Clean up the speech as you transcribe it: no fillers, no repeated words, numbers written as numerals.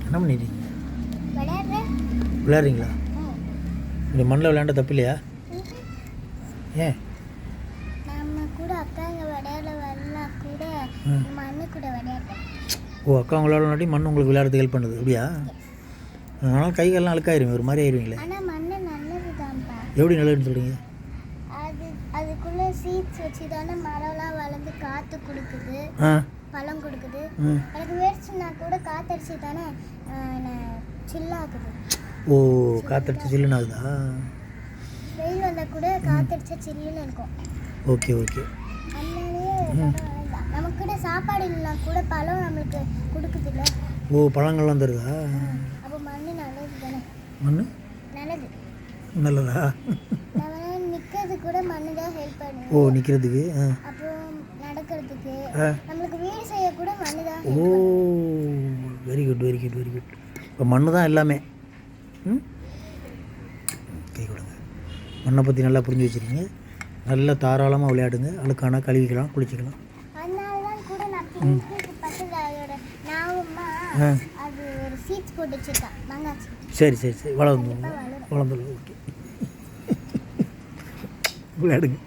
என்ன பண்ணிட்டீங்க? விளையாடுறீங்களா? இந்த மண்ணில் விளையாண்ட தப்பு இல்லையா? ஏன்? நம்ம கூட அக்காங்க விளையாட வரலாம் கூட மண்ணு கூட விளையாடுறேன். ஓ, அக்கா விளையாடனாட்டி மண் உங்களுக்கு விளையாடுறதுக்கு ஹெல்ப் பண்ணுது அப்படியா? அதனால் கைகள்லாம் அழுக்காயிருமே, ஒரு மாதிரி ஆயிடுவீங்களே. ஆனால் மண்ணு நல்லது தான்ப்பா. எப்படி நல்லதுன்னு சொல்கிறீங்க? அதுக்குள்ளே சீட்ஸ் வச்சு தானே மரம்லாம் வளர்ந்து காற்று கொடுக்குது, பழம் கொடுக்குது. எனக்கு வேர்ச்சுன்னா கூட காற்றடிச்சு தானே சில்லாகுது. ஓ, காற்றடிச்சு சில்லுன்னு ஆகுதா? வெயில் வந்தால் கூட காற்றடிச்சா சில்லுன்னு இருக்கும். Okay okay. அதனாலேயே நமக்கு கூட சாப்பாடு இல்லைனா கூட பழம் நம்மளுக்கு கொடுக்குது இல்லை? ஓ, பழங்கள்லாம் தருதா? அப்போ மண்ணு நல்லது தானே? மண் நல்லது. நல்லதா? நம்ம நிற்கிறது கூட மண்ணு தான் ஹெல்ப் பண்ணுது. ஓ, நிற்கிறதுக்கு. அப்புறம் நடக்கிறதுக்கு நம்மளுக்கு வீடு செய்ய கூட மண்ணு தான். ஓ, very good very good very good. இப்போ மண்ணு தான் எல்லாமே. கை கொடுங்க. மண்ணை பற்றி நல்லா புரிஞ்சு வச்சுருக்கீங்க. நல்லா தாராளமாக விளையாடுங்க. அழுக்கானா கழுவிக்கலாம், குளிச்சிக்கலாம். அதனால தான் கூட நான் பக்கத்தில் அதோட நாவுமா அது ஒரு சீட்ஸ் போட்டு வச்சுருக்கேன். மங்காச்சி. சரி சரி சரி, வளர்ந்து ஓகே. விளையாடுங்க.